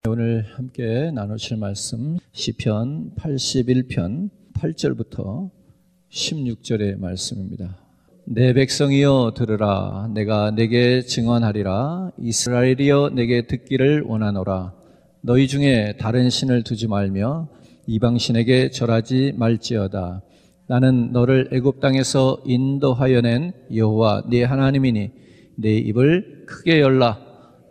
오늘 함께 나누실 말씀 시편 81편 8절부터 16절의 말씀입니다. 내 백성이여 들으라. 내가 내게 증언하리라. 이스라엘이여 내게 듣기를 원하노라. 너희 중에 다른 신을 두지 말며 이방신에게 절하지 말지어다. 나는 너를 애굽 땅에서 인도하여 낸 여호와 네 하나님이니 내 입을 크게 열라.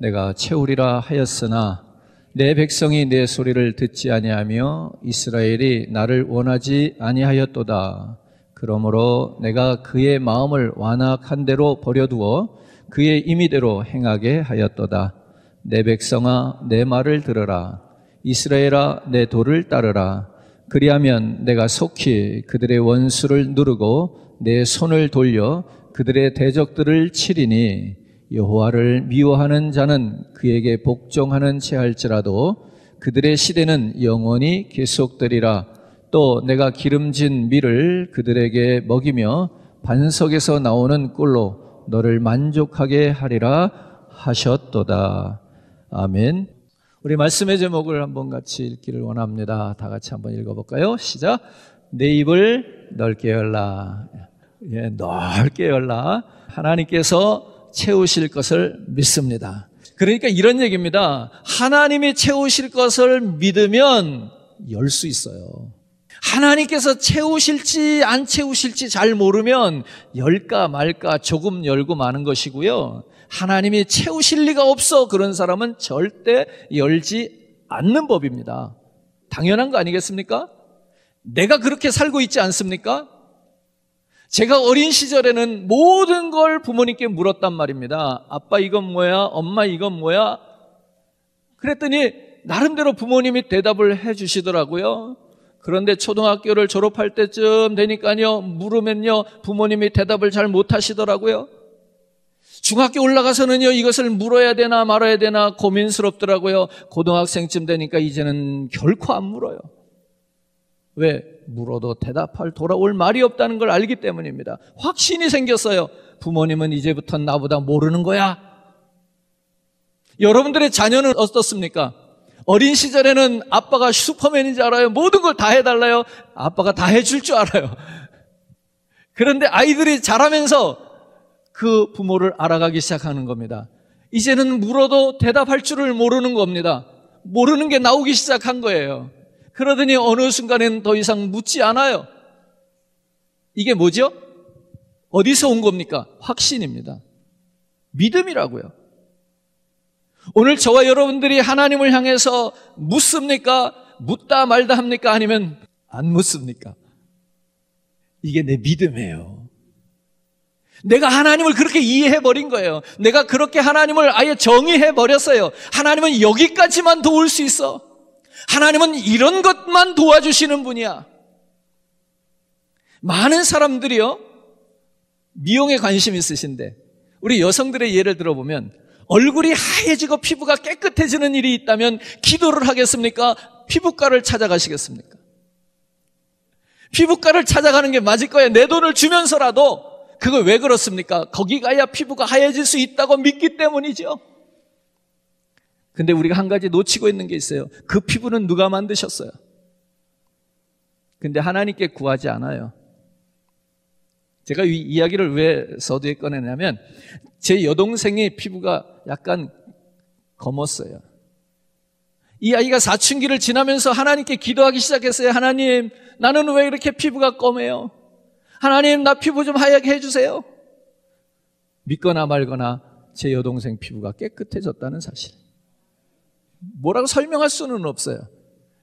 내가 채우리라 하였으나 내 백성이 내 소리를 듣지 아니하며 이스라엘이 나를 원하지 아니하였도다. 그러므로 내가 그의 마음을 완악한 대로 버려두어 그의 임의대로 행하게 하였도다. 내 백성아 내 말을 들으라. 이스라엘아 내 도를 따르라. 그리하면 내가 속히 그들의 원수를 누르고 내 손을 돌려 그들의 대적들을 치리니 여호와를 미워하는 자는 그에게 복종하는 채 할지라도 그들의 시대는 영원히 계속되리라. 또 내가 기름진 밀을 그들에게 먹이며 반석에서 나오는 꿀로 너를 만족하게 하리라 하셨도다. 아멘. 우리 말씀의 제목을 한번 같이 읽기를 원합니다. 다 같이 한번 읽어볼까요? 시작. 내 입을 넓게 열라. 넓게 열라. 하나님께서 채우실 것을 믿습니다. 그러니까 이런 얘기입니다. 하나님이 채우실 것을 믿으면 열 수 있어요. 하나님께서 채우실지 안 채우실지 잘 모르면 열까 말까 조금 열고 마는 것이고요. 하나님이 채우실 리가 없어 그런 사람은 절대 열지 않는 법입니다. 당연한 거 아니겠습니까? 내가 그렇게 살고 있지 않습니까? 제가 어린 시절에는 모든 걸 부모님께 물었단 말입니다. 아빠 이건 뭐야? 엄마 이건 뭐야? 그랬더니 나름대로 부모님이 대답을 해 주시더라고요. 그런데 초등학교를 졸업할 때쯤 되니까요, 물으면요 부모님이 대답을 잘 못하시더라고요. 중학교 올라가서는요 이것을 물어야 되나 말아야 되나 고민스럽더라고요. 고등학생쯤 되니까 이제는 결코 안 물어요. 왜? 물어도 대답할 돌아올 말이 없다는 걸 알기 때문입니다. 확신이 생겼어요. 부모님은 이제부터 나보다 모르는 거야. 여러분들의 자녀는 어떻습니까? 어린 시절에는 아빠가 슈퍼맨인 줄 알아요. 모든 걸 다 해달라요. 아빠가 다 해줄 줄 알아요. 그런데 아이들이 자라면서 그 부모를 알아가기 시작하는 겁니다. 이제는 물어도 대답할 줄을 모르는 겁니다. 모르는 게 나오기 시작한 거예요. 그러더니 어느 순간에는 더 이상 묻지 않아요. 이게 뭐죠? 어디서 온 겁니까? 확신입니다. 믿음이라고요. 오늘 저와 여러분들이 하나님을 향해서 묻습니까? 묻다 말다 합니까? 아니면 안 묻습니까? 이게 내 믿음이에요. 내가 하나님을 그렇게 이해해버린 거예요. 내가 그렇게 하나님을 아예 정의해버렸어요. 하나님은 여기까지만 도울 수 있어. 하나님은 이런 것만 도와주시는 분이야. 많은 사람들이요 미용에 관심 있으신데 우리 여성들의 예를 들어보면 얼굴이 하얘지고 피부가 깨끗해지는 일이 있다면 기도를 하겠습니까? 피부과를 찾아가시겠습니까? 피부과를 찾아가는 게 맞을 거예요. 내 돈을 주면서라도. 그거 왜 그렇습니까? 거기 가야 피부가 하얘질 수 있다고 믿기 때문이죠. 근데 우리가 한 가지 놓치고 있는 게 있어요. 그 피부는 누가 만드셨어요? 근데 하나님께 구하지 않아요. 제가 이 이야기를 왜 서두에 꺼내냐면 제 여동생의 피부가 약간 검었어요. 이 아이가 사춘기를 지나면서 하나님께 기도하기 시작했어요. 하나님, 나는 왜 이렇게 피부가 검해요? 하나님, 나 피부 좀 하얗게 해주세요. 믿거나 말거나 제 여동생 피부가 깨끗해졌다는 사실. 뭐라고 설명할 수는 없어요.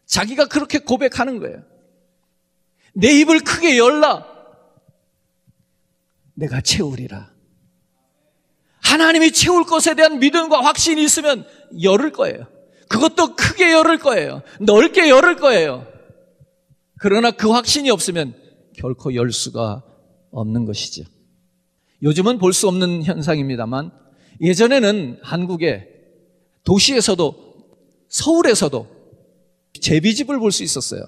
자기가 그렇게 고백하는 거예요. 내 입을 크게 열라. 내가 채우리라. 하나님이 채울 것에 대한 믿음과 확신이 있으면 열을 거예요. 그것도 크게 열을 거예요. 넓게 열을 거예요. 그러나 그 확신이 없으면 결코 열 수가 없는 것이죠. 요즘은 볼 수 없는 현상입니다만 예전에는 한국의 도시에서도 서울에서도 제비집을 볼 수 있었어요.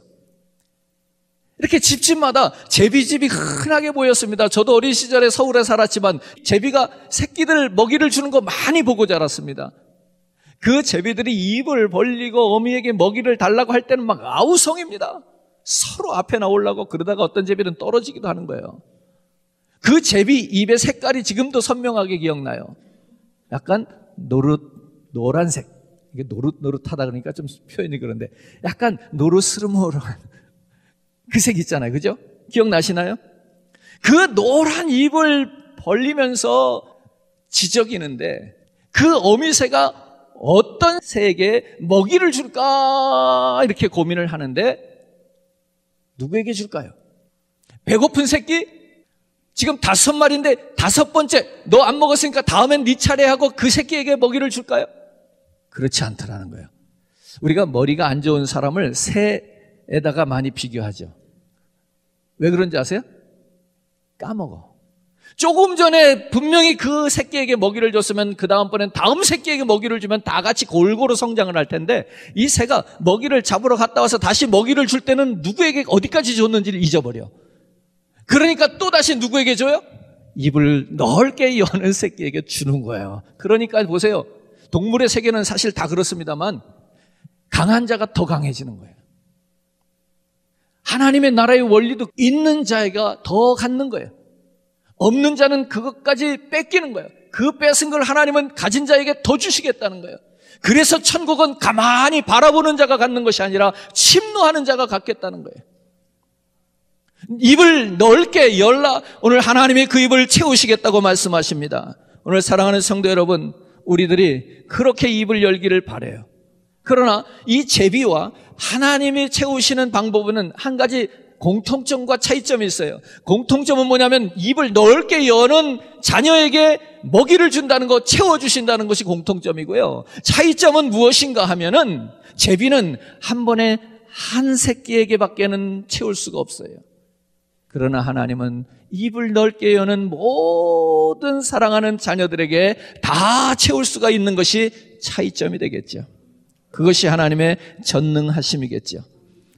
이렇게 집집마다 제비집이 흔하게 보였습니다. 저도 어린 시절에 서울에 살았지만 제비가 새끼들 먹이를 주는 거 많이 보고 자랐습니다. 그 제비들이 입을 벌리고 어미에게 먹이를 달라고 할 때는 막 아우성입니다. 서로 앞에 나오려고 그러다가 어떤 제비는 떨어지기도 하는 거예요. 그 제비 입의 색깔이 지금도 선명하게 기억나요. 약간 노란색. 이게 노릇노릇하다 그러니까 좀 표현이 그런데 약간 노르스름한 그 색 있잖아요. 그죠? 기억나시나요? 그 노란 입을 벌리면서 지저귀는데 그 어미새가 어떤 새에게 먹이를 줄까 이렇게 고민을 하는데 누구에게 줄까요? 배고픈 새끼? 지금 5마리인데 5번째 너 안 먹었으니까 다음엔 네 차례 하고 그 새끼에게 먹이를 줄까요? 그렇지 않더라는 거예요. 우리가 머리가 안 좋은 사람을 새에다가 많이 비교하죠. 왜 그런지 아세요? 까먹어. 조금 전에 분명히 그 새끼에게 먹이를 줬으면 그 다음번엔 다음 새끼에게 먹이를 주면 다 같이 골고루 성장을 할 텐데 이 새가 먹이를 잡으러 갔다 와서 다시 먹이를 줄 때는 누구에게 어디까지 줬는지를 잊어버려. 그러니까 또 다시 누구에게 줘요? 입을 넓게 여는 새끼에게 주는 거예요. 그러니까 보세요. 동물의 세계는 사실 다 그렇습니다만 강한 자가 더 강해지는 거예요. 하나님의 나라의 원리도 있는 자가 더 갖는 거예요. 없는 자는 그것까지 뺏기는 거예요. 그 뺏은 걸 하나님은 가진 자에게 더 주시겠다는 거예요. 그래서 천국은 가만히 바라보는 자가 갖는 것이 아니라 침노하는 자가 갖겠다는 거예요. 입을 넓게 열라. 오늘 하나님이 그 입을 채우시겠다고 말씀하십니다. 오늘 사랑하는 성도 여러분, 우리들이 그렇게 입을 열기를 바라요. 그러나 이 제비와 하나님이 채우시는 방법은 한 가지 공통점과 차이점이 있어요. 공통점은 뭐냐면 입을 넓게 여는 자녀에게 먹이를 준다는 것, 채워주신다는 것이 공통점이고요. 차이점은 무엇인가 하면은 제비는 한 번에 한 새끼에게밖에는 채울 수가 없어요. 그러나 하나님은 입을 넓게 여는 모든 사랑하는 자녀들에게 다 채울 수가 있는 것이 차이점이 되겠죠. 그것이 하나님의 전능하심이겠죠.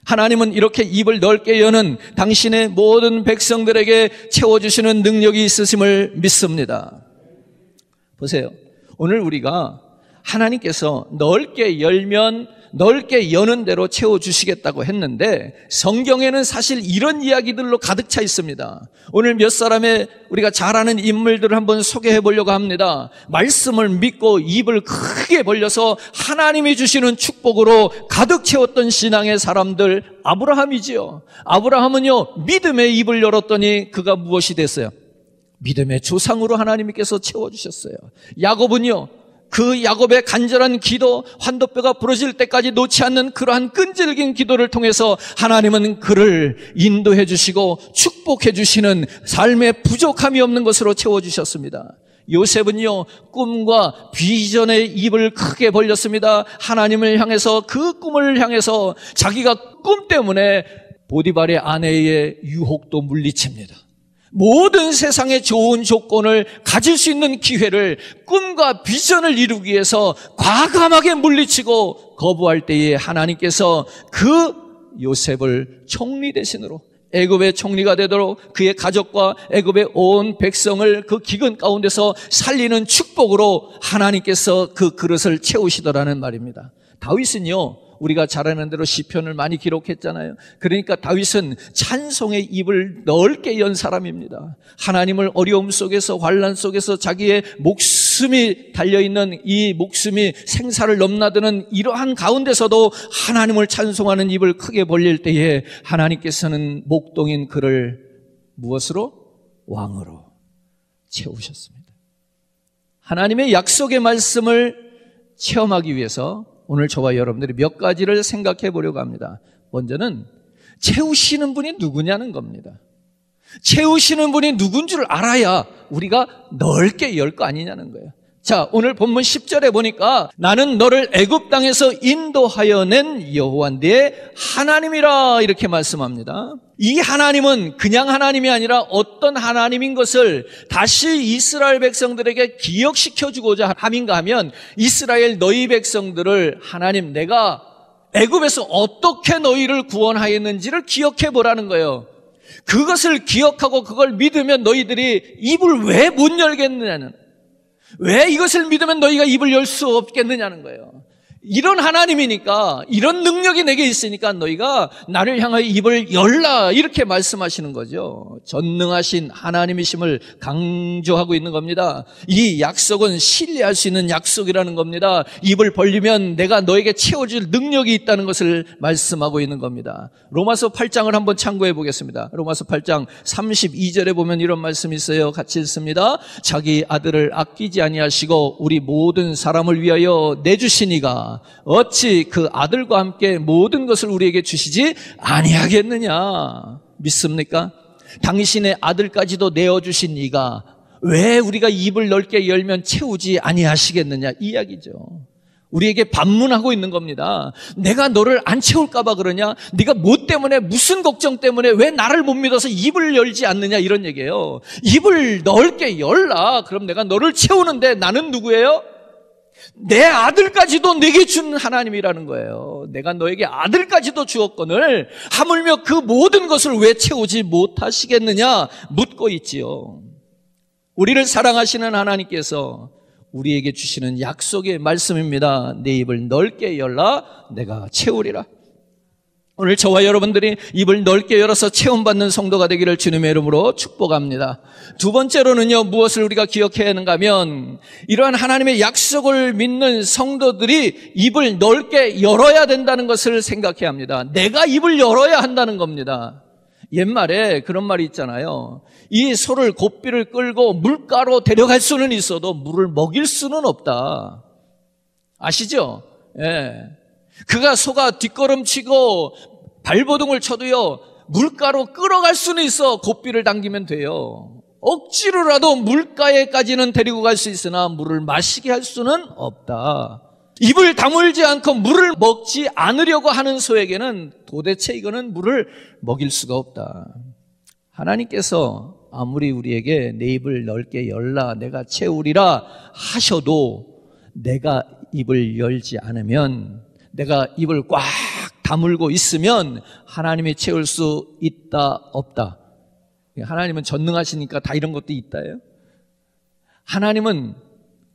하나님은 이렇게 입을 넓게 여는 당신의 모든 백성들에게 채워주시는 능력이 있으심을 믿습니다. 보세요. 오늘 우리가 하나님께서 넓게 열면 넓게 여는 대로 채워주시겠다고 했는데 성경에는 사실 이런 이야기들로 가득 차 있습니다. 오늘 몇 사람의 우리가 잘 아는 인물들을 한번 소개해 보려고 합니다. 말씀을 믿고 입을 크게 벌려서 하나님이 주시는 축복으로 가득 채웠던 신앙의 사람들, 아브라함이지요. 아브라함은요, 믿음의 입을 열었더니 그가 무엇이 됐어요? 믿음의 조상으로 하나님께서 채워주셨어요. 야곱은요, 그 야곱의 간절한 기도, 환도뼈가 부러질 때까지 놓지 않는 그러한 끈질긴 기도를 통해서 하나님은 그를 인도해 주시고 축복해 주시는 삶의 부족함이 없는 것으로 채워주셨습니다. 요셉은요, 꿈과 비전의 입을 크게 벌렸습니다. 하나님을 향해서, 그 꿈을 향해서 자기가 꿈 때문에 보디발의 아내의 유혹도 물리칩니다. 모든 세상의 좋은 조건을 가질 수 있는 기회를, 꿈과 비전을 이루기 위해서 과감하게 물리치고 거부할 때에 하나님께서 그 요셉을 총리 대신으로 애굽의 총리가 되도록 그의 가족과 애굽의 온 백성을 그 기근 가운데서 살리는 축복으로 하나님께서 그 그릇을 채우시더라는 말입니다. 다윗은요, 우리가 잘 아는 대로 시편을 많이 기록했잖아요. 그러니까 다윗은 찬송의 입을 넓게 연 사람입니다. 하나님을 어려움 속에서, 환난 속에서 자기의 목숨이 달려있는, 이 목숨이 생사를 넘나드는 이러한 가운데서도 하나님을 찬송하는 입을 크게 벌릴 때에 하나님께서는 목동인 그를 무엇으로? 왕으로 채우셨습니다. 하나님의 약속의 말씀을 체험하기 위해서 오늘 저와 여러분들이 몇 가지를 생각해 보려고 합니다. 먼저는 채우시는 분이 누구냐는 겁니다. 채우시는 분이 누군 줄 알아야 우리가 넓게 열 거 아니냐는 거예요. 자, 오늘 본문 10절에 보니까 나는 너를 애굽 땅에서 인도하여 낸 여호와 네 하나님이라 이렇게 말씀합니다. 이 하나님은 그냥 하나님이 아니라 어떤 하나님인 것을 다시 이스라엘 백성들에게 기억시켜주고자 함인가 하면, 이스라엘 너희 백성들을 하나님 내가 애굽에서 어떻게 너희를 구원하였는지를 기억해 보라는 거예요. 그것을 기억하고 그걸 믿으면 너희들이 입을 왜 못 열겠느냐는, 왜 이것을 믿으면 너희가 입을 열 수 없겠느냐는 거예요. 이런 하나님이니까, 이런 능력이 내게 있으니까 너희가 나를 향하여 입을 열라, 이렇게 말씀하시는 거죠. 전능하신 하나님이심을 강조하고 있는 겁니다. 이 약속은 신뢰할 수 있는 약속이라는 겁니다. 입을 벌리면 내가 너에게 채워줄 능력이 있다는 것을 말씀하고 있는 겁니다. 로마서 8장을 한번 참고해 보겠습니다. 로마서 8장 32절에 보면 이런 말씀이 있어요. 같이 읽습니다. 자기 아들을 아끼지 아니하시고 우리 모든 사람을 위하여 내주시니가 어찌 그 아들과 함께 모든 것을 우리에게 주시지 아니하겠느냐. 믿습니까? 당신의 아들까지도 내어주신 이가 왜 우리가 입을 넓게 열면 채우지 아니하시겠느냐, 이 이야기죠. 우리에게 반문하고 있는 겁니다. 내가 너를 안 채울까 봐 그러냐? 네가 뭐 때문에, 무슨 걱정 때문에 왜 나를 못 믿어서 입을 열지 않느냐, 이런 얘기예요. 입을 넓게 열라. 그럼 내가 너를 채우는데 나는 누구예요? 내 아들까지도 내게 준 하나님이라는 거예요. 내가 너에게 아들까지도 주었거늘 하물며 그 모든 것을 왜 채우지 못하시겠느냐 묻고 있지요. 우리를 사랑하시는 하나님께서 우리에게 주시는 약속의 말씀입니다. 내 입을 넓게 열라 내가 채우리라. 오늘 저와 여러분들이 입을 넓게 열어서 체험받는 성도가 되기를 주님의 이름으로 축복합니다. 두 번째로는요, 무엇을 우리가 기억해야 하는가 하면, 이러한 하나님의 약속을 믿는 성도들이 입을 넓게 열어야 된다는 것을 생각해야 합니다. 내가 입을 열어야 한다는 겁니다. 옛말에 그런 말이 있잖아요. 이 소를 고삐를 끌고 물가로 데려갈 수는 있어도 물을 먹일 수는 없다. 아시죠? 예. 그가 소가 뒷걸음치고 발버둥을 쳐도요, 물가로 끌어갈 수는 있어. 고삐를 당기면 돼요. 억지로라도 물가에까지는 데리고 갈 수 있으나 물을 마시게 할 수는 없다. 입을 다물지 않고 물을 먹지 않으려고 하는 소에게는 도대체 이거는 물을 먹일 수가 없다. 하나님께서 아무리 우리에게 내 입을 넓게 열라 내가 채우리라 하셔도 내가 입을 열지 않으면, 내가 입을 꽉 다물고 있으면 하나님이 채울 수 있다 없다. 하나님은 전능하시니까 다 이런 것도 있다예요. 하나님은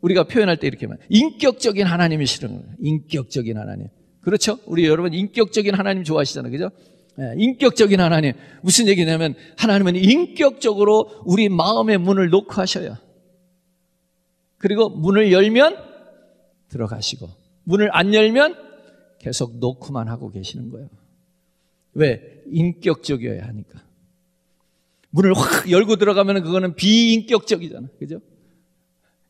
우리가 표현할 때 이렇게 말해요. 인격적인 하나님이시라는 거예요. 인격적인 하나님. 그렇죠? 우리 여러분 인격적인 하나님 좋아하시잖아요. 그죠? 네, 인격적인 하나님. 무슨 얘기냐면 하나님은 인격적으로 우리 마음의 문을 놓고 하셔요. 그리고 문을 열면 들어가시고 문을 안 열면 계속 놓고만 하고 계시는 거예요. 왜? 인격적이어야 하니까. 문을 확 열고 들어가면 그거는 비인격적이잖아. 그죠?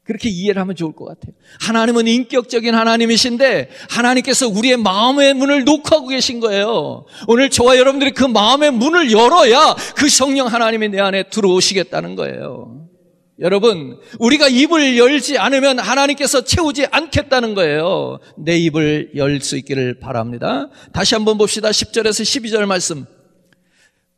그렇게 이해를 하면 좋을 것 같아요. 하나님은 인격적인 하나님이신데 하나님께서 우리의 마음의 문을 놓고 하고 계신 거예요. 오늘 저와 여러분들이 그 마음의 문을 열어야 그 성령 하나님이 내 안에 들어오시겠다는 거예요. 여러분, 우리가 입을 열지 않으면 하나님께서 채우지 않겠다는 거예요. 내 입을 열 수 있기를 바랍니다. 다시 한번 봅시다. 10절에서 12절 말씀.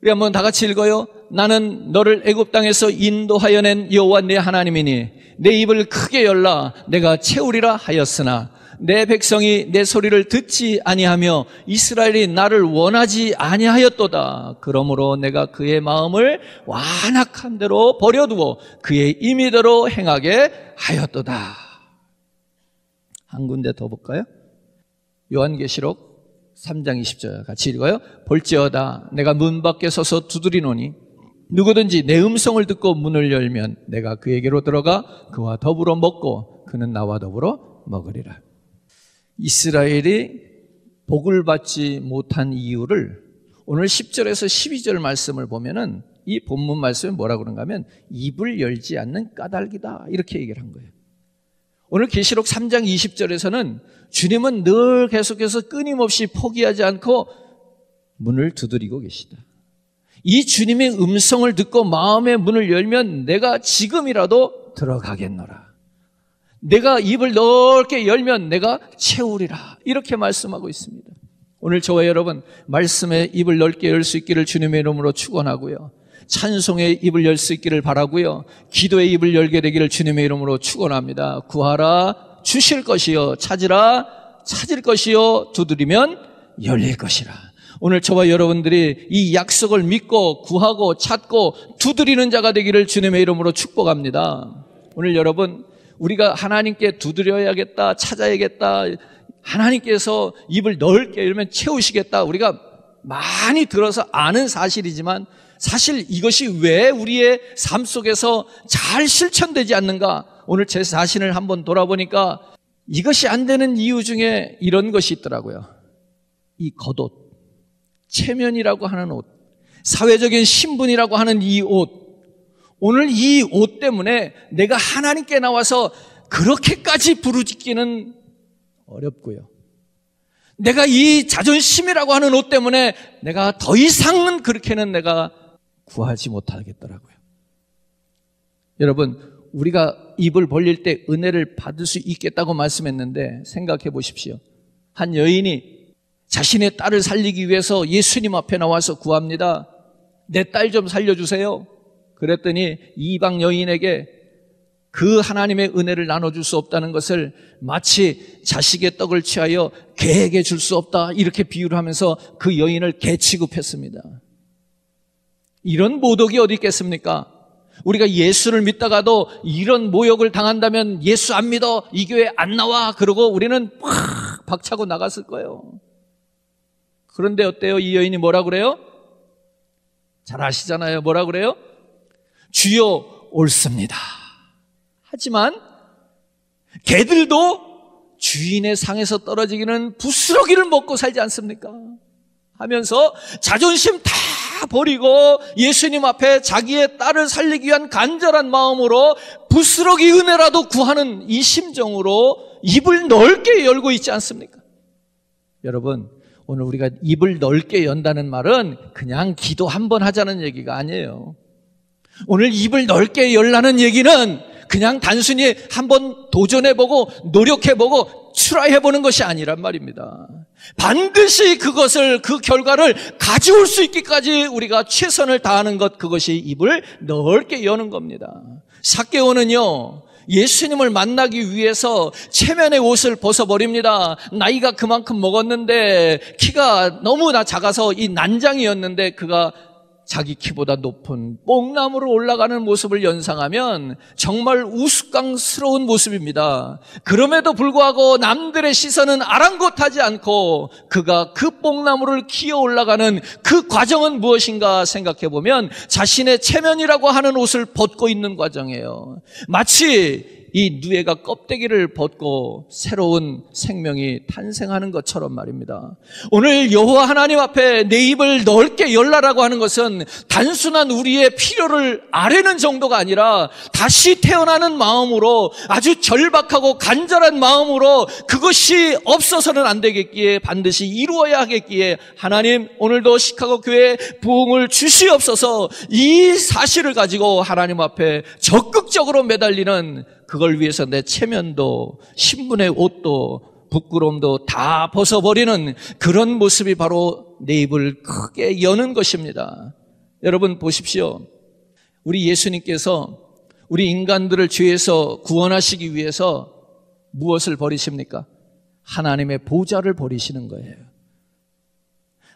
우리 한번 다 같이 읽어요. 나는 너를 애굽 땅에서 인도하여 낸 여호와 내 하나님이니 내 입을 크게 열라 내가 채우리라 하였으나 내 백성이 내 소리를 듣지 아니하며 이스라엘이 나를 원하지 아니하였도다. 그러므로 내가 그의 마음을 완악한 대로 버려두어 그의 임의대로 행하게 하였도다. 한 군데 더 볼까요? 요한계시록 3장 20절 같이 읽어요. 볼지어다 내가 문 밖에 서서 두드리노니 누구든지 내 음성을 듣고 문을 열면 내가 그에게로 들어가 그와 더불어 먹고 그는 나와 더불어 먹으리라. 이스라엘이 복을 받지 못한 이유를 오늘 10절에서 12절 말씀을 보면은 이 본문 말씀이 뭐라고 그런가 하면 입을 열지 않는 까닭이다 이렇게 얘기를 한 거예요. 오늘 계시록 3장 20절에서는 주님은 늘 계속해서 끊임없이 포기하지 않고 문을 두드리고 계시다. 이 주님의 음성을 듣고 마음의 문을 열면 내가 지금이라도 들어가겠노라. 내가 입을 넓게 열면 내가 채우리라. 이렇게 말씀하고 있습니다. 오늘 저와 여러분 말씀의 입을 넓게 열 수 있기를 주님의 이름으로 축원하고요. 찬송의 입을 열 수 있기를 바라고요. 기도의 입을 열게 되기를 주님의 이름으로 축원합니다. 구하라 주실 것이요 찾으라 찾을 것이요 두드리면 열릴 것이라. 오늘 저와 여러분들이 이 약속을 믿고 구하고 찾고 두드리는 자가 되기를 주님의 이름으로 축복합니다. 오늘 여러분 우리가 하나님께 두드려야겠다 찾아야겠다 하나님께서 입을 넓게 열면 채우시겠다. 우리가 많이 들어서 아는 사실이지만 사실 이것이 왜 우리의 삶 속에서 잘 실천되지 않는가? 오늘 제 자신을 한번 돌아보니까 이것이 안 되는 이유 중에 이런 것이 있더라고요. 이 겉옷, 체면이라고 하는 옷, 사회적인 신분이라고 하는 이 옷, 오늘 이 옷 때문에 내가 하나님께 나와서 그렇게까지 부르짖기는 어렵고요. 내가 이 자존심이라고 하는 옷 때문에 내가 더 이상은 그렇게는 내가 구하지 못하겠더라고요. 여러분, 우리가 입을 벌릴 때 은혜를 받을 수 있겠다고 말씀했는데 생각해 보십시오. 한 여인이 자신의 딸을 살리기 위해서 예수님 앞에 나와서 구합니다. 내 딸 좀 살려주세요. 그랬더니 이방 여인에게 그 하나님의 은혜를 나눠줄 수 없다는 것을 마치 자식의 떡을 취하여 개에게 줄 수 없다 이렇게 비유를 하면서 그 여인을 개 취급했습니다. 이런 모독이 어디 있겠습니까? 우리가 예수를 믿다가도 이런 모욕을 당한다면 예수 안 믿어, 이 교회 안 나와, 그러고 우리는 팍 박차고 나갔을 거예요. 그런데 어때요? 이 여인이 뭐라 그래요? 잘 아시잖아요. 뭐라 그래요? 주여 옳습니다. 하지만 개들도 주인의 상에서 떨어지기는 부스러기를 먹고 살지 않습니까? 하면서 자존심 다 버리고 예수님 앞에 자기의 딸을 살리기 위한 간절한 마음으로 부스러기 은혜라도 구하는 이 심정으로 입을 넓게 열고 있지 않습니까? 여러분, 오늘 우리가 입을 넓게 연다는 말은 그냥 기도 한번 하자는 얘기가 아니에요. 오늘 입을 넓게 열라는 얘기는 그냥 단순히 한번 도전해보고 노력해보고 트라이해보는 것이 아니란 말입니다. 반드시 그것을, 그 결과를 가져올 수 있기까지 우리가 최선을 다하는 것, 그것이 입을 넓게 여는 겁니다. 삭개오는요, 예수님을 만나기 위해서 체면의 옷을 벗어버립니다. 나이가 그만큼 먹었는데 키가 너무나 작아서 이 난장이었는데 그가 자기 키보다 높은 뽕나무로 올라가는 모습을 연상하면 정말 우스꽝스러운 모습입니다. 그럼에도 불구하고 남들의 시선은 아랑곳하지 않고 그가 그 뽕나무를 기어 올라가는 그 과정은 무엇인가 생각해보면 자신의 체면이라고 하는 옷을 벗고 있는 과정이에요. 마치 이 누에가 껍데기를 벗고 새로운 생명이 탄생하는 것처럼 말입니다. 오늘 여호와 하나님 앞에 내 입을 넓게 열라라고 하는 것은 단순한 우리의 필요를 아뢰는 정도가 아니라 다시 태어나는 마음으로, 아주 절박하고 간절한 마음으로 그것이 없어서는 안 되겠기에 반드시 이루어야 하겠기에 하나님, 오늘도 시카고 교회에 부흥을 주시옵소서. 이 사실을 가지고 하나님 앞에 적극적으로 매달리는, 그걸 위해서 내 체면도 신분의 옷도 부끄러움도 다 벗어버리는 그런 모습이 바로 내 입을 크게 여는 것입니다. 여러분 보십시오. 우리 예수님께서 우리 인간들을 죄에서 구원하시기 위해서 무엇을 버리십니까? 하나님의 보좌를 버리시는 거예요.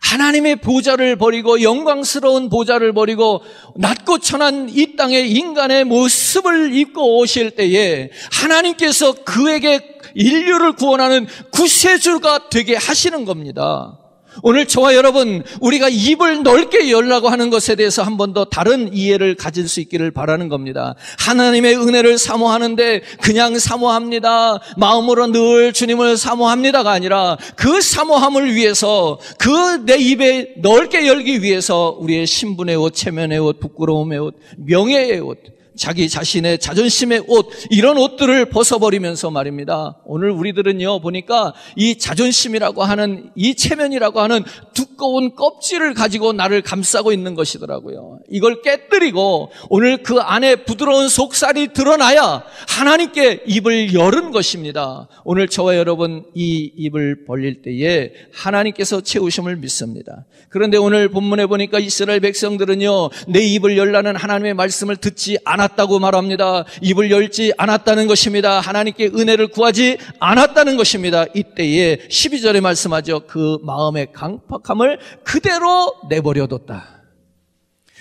하나님의 보좌를 버리고, 영광스러운 보좌를 버리고 낮고 천한 이 땅의 인간의 모습을 입고 오실 때에 하나님께서 그에게 인류를 구원하는 구세주가 되게 하시는 겁니다. 오늘 저와 여러분, 우리가 입을 넓게 열라고 하는 것에 대해서 한 번 더 다른 이해를 가질 수 있기를 바라는 겁니다. 하나님의 은혜를 사모하는데 그냥 사모합니다, 마음으로 늘 주님을 사모합니다가 아니라 그 사모함을 위해서, 그 내 입에 넓게 열기 위해서 우리의 신분의 옷, 체면의 옷, 부끄러움의 옷, 명예의 옷, 자기 자신의 자존심의 옷, 이런 옷들을 벗어버리면서 말입니다. 오늘 우리들은요, 보니까 이 자존심이라고 하는, 이 체면이라고 하는 두꺼운 껍질을 가지고 나를 감싸고 있는 것이더라고요. 이걸 깨뜨리고 오늘 그 안에 부드러운 속살이 드러나야 하나님께 입을 열은 것입니다. 오늘 저와 여러분 이 입을 벌릴 때에 하나님께서 채우심을 믿습니다. 그런데 오늘 본문에 보니까 이스라엘 백성들은요, 내 입을 열라는 하나님의 말씀을 듣지 않았다고 말합니다. 입을 열지 않았다는 것입니다. 하나님께 은혜를 구하지 않았다는 것입니다. 이때에 12절에 말씀하죠. 그 마음의 강팍함을 그대로 내버려뒀다.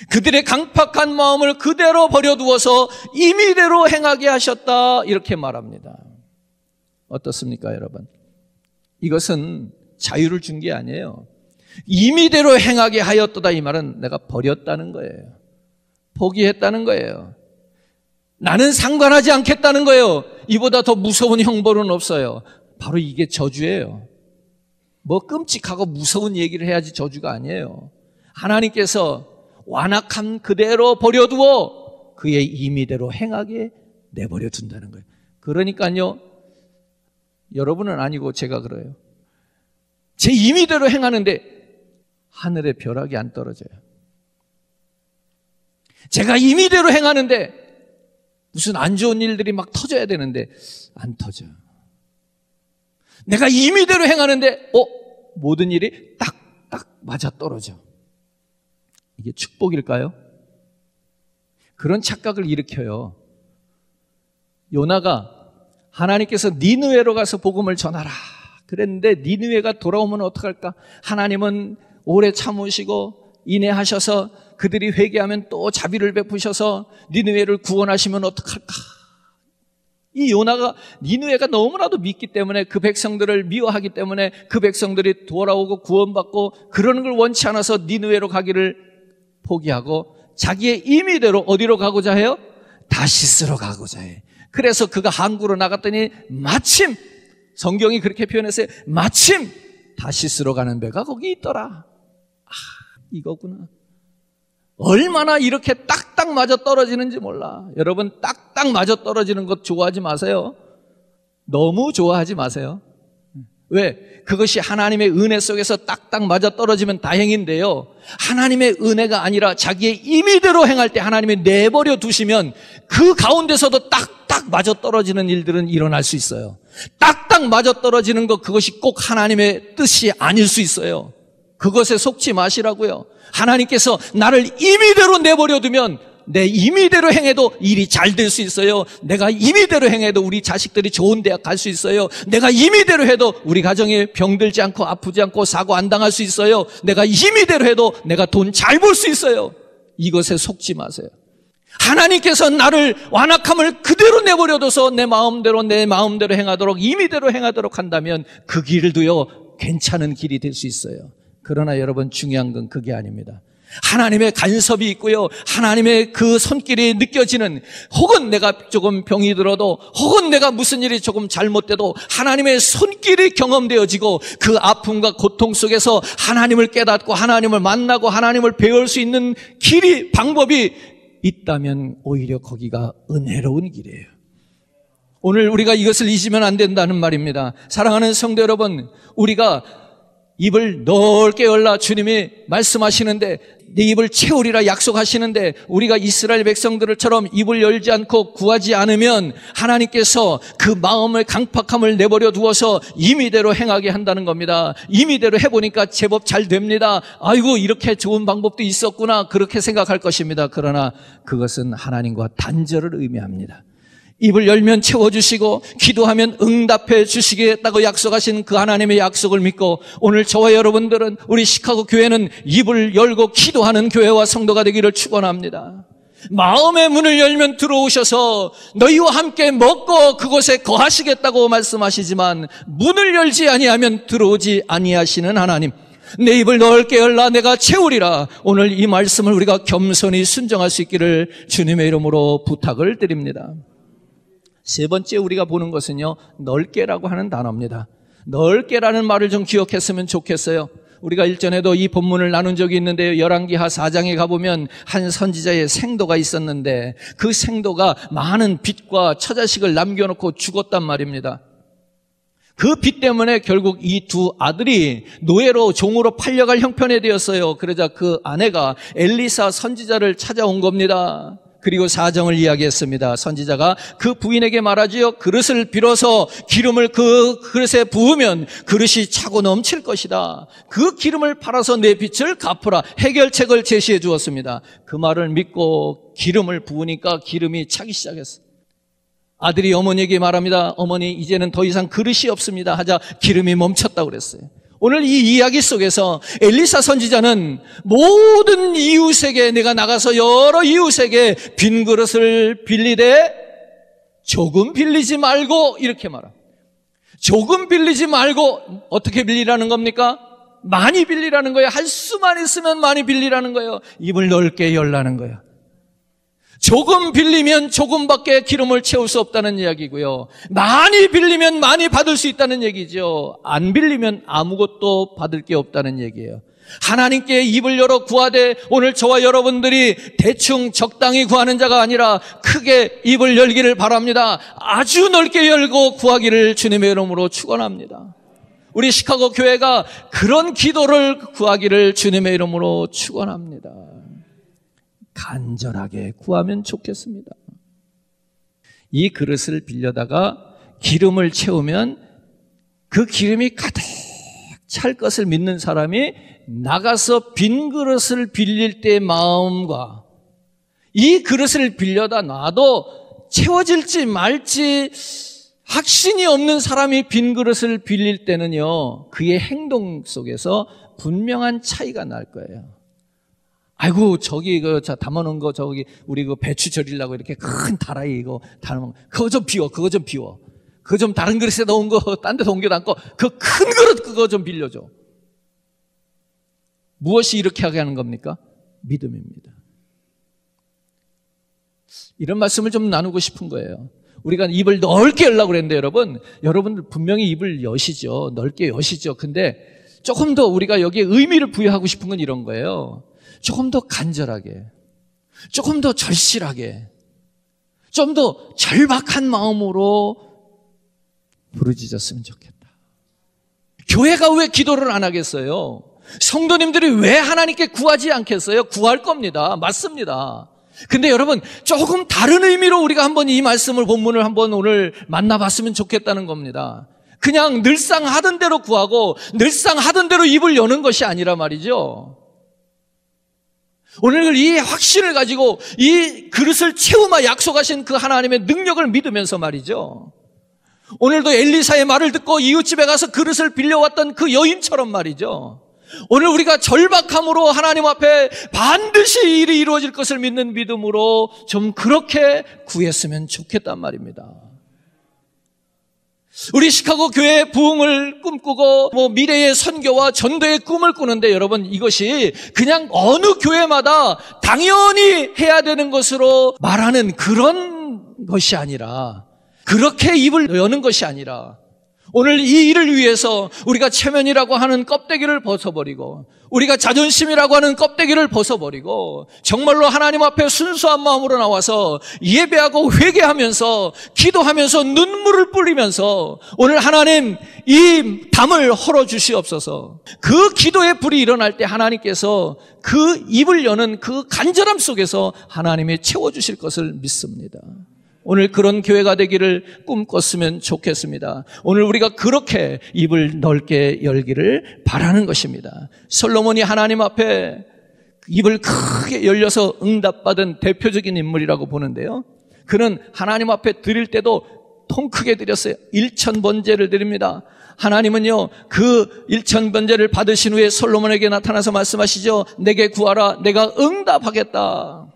그들의 강팍한 마음을 그대로 버려두어서 임의대로 행하게 하셨다, 이렇게 말합니다. 어떻습니까, 여러분? 이것은 자유를 준 게 아니에요. 임의대로 행하게 하였도다, 이 말은 내가 버렸다는 거예요. 포기했다는 거예요. 나는 상관하지 않겠다는 거예요. 이보다 더 무서운 형벌은 없어요. 바로 이게 저주예요. 뭐 끔찍하고 무서운 얘기를 해야지 저주가 아니에요. 하나님께서 완악한 그대로 버려두어 그의 임의대로 행하게 내버려 둔다는 거예요. 그러니까요, 여러분은 아니고 제가 그래요. 제 임의대로 행하는데 하늘의 벼락이 안 떨어져요. 제가 임의대로 행하는데 무슨 안 좋은 일들이 막 터져야 되는데 안 터져요. 내가 임의대로 행하는데 모든 일이 딱딱 맞아 떨어져. 이게 축복일까요? 그런 착각을 일으켜요. 요나가 하나님께서 니느웨로 가서 복음을 전하라 그랬는데 니느웨가 돌아오면 어떡할까? 하나님은 오래 참으시고 인내하셔서 그들이 회개하면 또 자비를 베푸셔서 니느웨를 구원하시면 어떡할까? 이 요나가 니느웨가 너무나도 믿기 때문에 그 백성들을 미워하기 때문에 그 백성들이 돌아오고 구원받고 그러는 걸 원치 않아서 니느웨로 가기를 포기하고 자기의 임의대로 어디로 가고자 해요? 다시스로 가고자 해. 그래서 그가 항구로 나갔더니 마침 성경이 그렇게 표현했어요. 마침 다시스로 가는 배가 거기 있더라. 이거구나. 얼마나 이렇게 딱딱 맞아 떨어지는지 몰라. 여러분 딱딱 맞아 떨어지는 것 좋아하지 마세요. 너무 좋아하지 마세요. 왜? 그것이 하나님의 은혜 속에서 딱딱 맞아 떨어지면 다행인데요. 하나님의 은혜가 아니라 자기의 임의대로 행할 때 하나님이 내버려 두시면 그 가운데서도 딱딱 맞아 떨어지는 일들은 일어날 수 있어요. 딱딱 맞아 떨어지는 것, 그것이 꼭 하나님의 뜻이 아닐 수 있어요. 그것에 속지 마시라고요. 하나님께서 나를 임의대로 내버려 두면 내 임의대로 행해도 일이 잘 될 수 있어요. 내가 임의대로 행해도 우리 자식들이 좋은 대학 갈 수 있어요. 내가 임의대로 해도 우리 가정에 병들지 않고 아프지 않고 사고 안 당할 수 있어요. 내가 임의대로 해도 내가 돈 잘 벌 수 있어요. 이것에 속지 마세요. 하나님께서 나를 완악함을 그대로 내버려둬서 내 마음대로 행하도록 임의대로 행하도록 한다면 그 길도요 괜찮은 길이 될 수 있어요. 그러나 여러분 중요한 건 그게 아닙니다. 하나님의 간섭이 있고요. 하나님의 그 손길이 느껴지는, 혹은 내가 조금 병이 들어도, 혹은 내가 무슨 일이 조금 잘못돼도 하나님의 손길이 경험되어지고 그 아픔과 고통 속에서 하나님을 깨닫고 하나님을 만나고 하나님을 배울 수 있는 길이, 방법이 있다면 오히려 거기가 은혜로운 길이에요. 오늘 우리가 이것을 잊으면 안 된다는 말입니다. 사랑하는 성도 여러분, 우리가 입을 넓게 열라 주님이 말씀하시는데, 네 입을 채우리라 약속하시는데, 우리가 이스라엘 백성들처럼 입을 열지 않고 구하지 않으면 하나님께서 그 마음의 강팍함을 내버려 두어서 임의대로 행하게 한다는 겁니다. 임의대로 해보니까 제법 잘 됩니다. 아이고 이렇게 좋은 방법도 있었구나, 그렇게 생각할 것입니다. 그러나 그것은 하나님과 단절을 의미합니다. 입을 열면 채워주시고 기도하면 응답해 주시겠다고 약속하신 그 하나님의 약속을 믿고, 오늘 저와 여러분들은, 우리 시카고 교회는 입을 열고 기도하는 교회와 성도가 되기를 축원합니다. 마음의 문을 열면 들어오셔서 너희와 함께 먹고 그곳에 거하시겠다고 말씀하시지만 문을 열지 아니하면 들어오지 아니하시는 하나님, 내 입을 넓게 열라 내가 채우리라. 오늘 이 말씀을 우리가 겸손히 순종할 수 있기를 주님의 이름으로 부탁을 드립니다. 세 번째 우리가 보는 것은요, 넓게라고 하는 단어입니다. 넓게라는 말을 좀 기억했으면 좋겠어요. 우리가 일전에도 이 본문을 나눈 적이 있는데요, 열왕기하 4장에 가보면 한 선지자의 생도가 있었는데 그 생도가 많은 빚과 처자식을 남겨놓고 죽었단 말입니다. 그 빚 때문에 결국 이 두 아들이 노예로, 종으로 팔려갈 형편에 되었어요. 그러자 그 아내가 엘리사 선지자를 찾아온 겁니다. 그리고 사정을 이야기했습니다. 선지자가 그 부인에게 말하지요, 그릇을 빌어서 기름을 그 그릇에 부으면 그릇이 차고 넘칠 것이다. 그 기름을 팔아서 내 빚을 갚으라. 해결책을 제시해 주었습니다. 그 말을 믿고 기름을 부으니까 기름이 차기 시작했어요. 아들이 어머니에게 말합니다. 어머니, 이제는 더 이상 그릇이 없습니다 하자 기름이 멈췄다고 그랬어요. 오늘 이 이야기 속에서 엘리사 선지자는 모든 이웃에게, 내가 나가서 여러 이웃에게 빈 그릇을 빌리되 조금 빌리지 말고, 이렇게 말합니다. 조금 빌리지 말고 어떻게 빌리라는 겁니까? 많이 빌리라는 거예요. 할 수만 있으면 많이 빌리라는 거예요. 입을 넓게 열라는 거예요. 조금 빌리면 조금밖에 기름을 채울 수 없다는 이야기고요. 많이 빌리면 많이 받을 수 있다는 얘기죠. 안 빌리면 아무것도 받을 게 없다는 얘기예요. 하나님께 입을 열어 구하되 오늘 저와 여러분들이 대충 적당히 구하는 자가 아니라 크게 입을 열기를 바랍니다. 아주 넓게 열고 구하기를 주님의 이름으로 축원합니다. 우리 시카고 교회가 그런 기도를 구하기를 주님의 이름으로 축원합니다. 간절하게 구하면 좋겠습니다. 이 그릇을 빌려다가 기름을 채우면 그 기름이 가득 찰 것을 믿는 사람이 나가서 빈 그릇을 빌릴 때의 마음과 이 그릇을 빌려다 놔도 채워질지 말지 확신이 없는 사람이 빈 그릇을 빌릴 때는요, 그의 행동 속에서 분명한 차이가 날 거예요. 아이고, 저기, 담아놓은 거, 우리 배추 절이려고 이렇게 큰 다라이 이거 담아놓은 거, 그거 좀 비워. 그거 좀 다른 그릇에 넣은 거, 딴 데서 옮겨 담고, 그 큰 그릇 그거 좀 빌려줘. 무엇이 이렇게 하게 하는 겁니까? 믿음입니다. 이런 말씀을 좀 나누고 싶은 거예요. 우리가 입을 넓게 열라고 그랬는데 여러분들 분명히 입을 여시죠. 넓게 여시죠. 근데 조금 더 우리가 여기에 의미를 부여하고 싶은 건 이런 거예요. 조금 더 간절하게, 조금 더 절실하게, 좀 더 절박한 마음으로 부르짖었으면 좋겠다. 교회가 왜 기도를 안 하겠어요? 성도님들이 왜 하나님께 구하지 않겠어요? 구할 겁니다. 맞습니다. 근데 여러분, 조금 다른 의미로 우리가 한번 이 말씀을, 본문을 한번 오늘 만나봤으면 좋겠다는 겁니다. 그냥 늘상 하던 대로 구하고 늘상 하던 대로 입을 여는 것이 아니라 말이죠. 오늘 이 확신을 가지고 이 그릇을 채우마 약속하신 그 하나님의 능력을 믿으면서 말이죠. 오늘도 엘리사의 말을 듣고 이웃집에 가서 그릇을 빌려왔던 그 여인처럼 말이죠. 오늘 우리가 절박함으로 하나님 앞에 반드시 이 일이 이루어질 것을 믿는 믿음으로 좀 그렇게 구했으면 좋겠단 말입니다. 우리 시카고 교회의 부흥을 꿈꾸고 미래의 선교와 전도의 꿈을 꾸는데 여러분, 이것이 그냥 어느 교회마다 당연히 해야 되는 것으로 말하는 그런 것이 아니라, 그렇게 입을 여는 것이 아니라, 오늘 이 일을 위해서 우리가 체면이라고 하는 껍데기를 벗어버리고 우리가 자존심이라고 하는 껍데기를 벗어버리고 정말로 하나님 앞에 순수한 마음으로 나와서 예배하고 회개하면서 기도하면서 눈물을 뿌리면서 오늘 하나님 이 담을 헐어주시옵소서. 그 기도의 불이 일어날 때 하나님께서 그 입을 여는 그 간절함 속에서 하나님이 채워주실 것을 믿습니다. 오늘 그런 교회가 되기를 꿈꿨으면 좋겠습니다. 오늘 우리가 그렇게 입을 넓게 열기를 바라는 것입니다. 솔로몬이 하나님 앞에 입을 크게 열려서 응답받은 대표적인 인물이라고 보는데요. 그는 하나님 앞에 드릴 때도 통 크게 드렸어요. 1000번제를 드립니다. 하나님은요, 그 1000번제를 받으신 후에 솔로몬에게 나타나서 말씀하시죠. 내게 구하라, 내가 응답하겠다.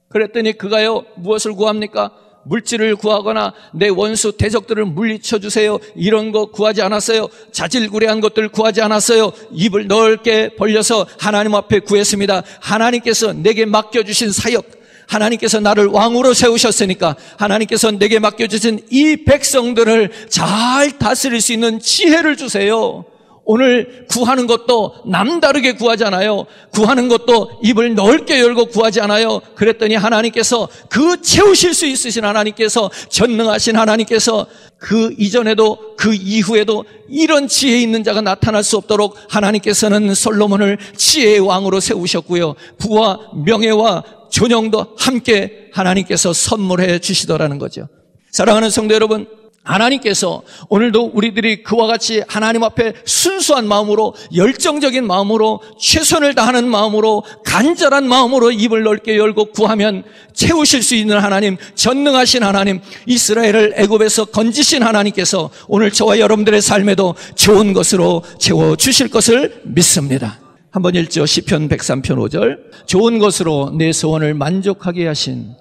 그랬더니 그가요, 무엇을 구합니까? 물질을 구하거나 내 원수 대적들을 물리쳐 주세요, 이런 거 구하지 않았어요. 자질구레한 것들 구하지 않았어요. 입을 넓게 벌려서 하나님 앞에 구했습니다. 하나님께서 내게 맡겨주신 사역, 하나님께서 나를 왕으로 세우셨으니까 하나님께서 내게 맡겨주신 이 백성들을 잘 다스릴 수 있는 지혜를 주세요. 오늘 구하는 것도 남다르게 구하잖아요. 구하는 것도 입을 넓게 열고 구하지 않아요. 그랬더니 하나님께서, 그 채우실 수 있으신 하나님께서, 전능하신 하나님께서 그 이전에도 그 이후에도 이런 지혜 있는 자가 나타날 수 없도록 하나님께서는 솔로몬을 지혜의 왕으로 세우셨고요, 부와 명예와 존영도 함께 하나님께서 선물해 주시더라는 거죠. 사랑하는 성도 여러분, 하나님께서 오늘도 우리들이 그와 같이 하나님 앞에 순수한 마음으로, 열정적인 마음으로, 최선을 다하는 마음으로, 간절한 마음으로 입을 넓게 열고 구하면 채우실 수 있는 하나님, 전능하신 하나님, 이스라엘을 애굽에서 건지신 하나님께서 오늘 저와 여러분들의 삶에도 좋은 것으로 채워주실 것을 믿습니다. 한번 읽죠. 시편 103편 5절. 좋은 것으로 내 소원을 만족하게 하신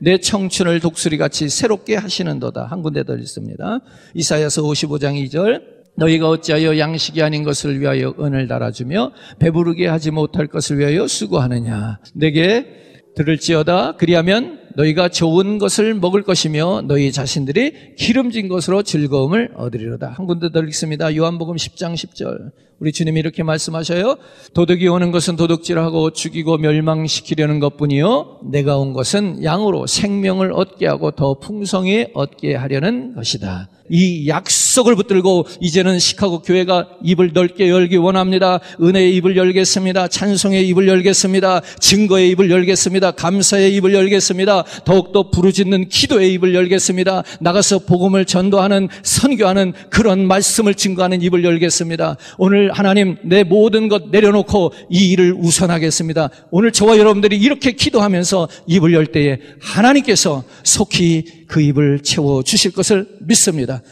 내 청춘을 독수리같이 새롭게 하시는도다. 한 군데 더 있습니다. 이사야서 55장 2절. 너희가 어찌하여 양식이 아닌 것을 위하여 은을 달아주며 배부르게 하지 못할 것을 위하여 수고하느냐. 내게 들을지어다. 그리하면 너희가 좋은 것을 먹을 것이며 너희 자신들이 기름진 것으로 즐거움을 얻으리로다. 한 군데 더 읽습니다. 요한복음 10장 10절. 우리 주님이 이렇게 말씀하셔요. 도둑이 오는 것은 도둑질하고 죽이고 멸망시키려는 것뿐이요 내가 온 것은 양으로 생명을 얻게 하고 더 풍성히 얻게 하려는 것이다. 이 약속을 붙들고 이제는 시카고 교회가 입을 넓게 열기 원합니다. 은혜의 입을 열겠습니다. 찬송의 입을 열겠습니다. 증거의 입을 열겠습니다. 감사의 입을 열겠습니다. 더욱더 부르짖는 기도의 입을 열겠습니다. 나가서 복음을 전도하는, 선교하는 그런 말씀을 증거하는 입을 열겠습니다. 오늘 하나님 내 모든 것 내려놓고 이 일을 우선하겠습니다. 오늘 저와 여러분들이 이렇게 기도하면서 입을 열 때에 하나님께서 속히 그 입을 채워주실 것을 믿습니다.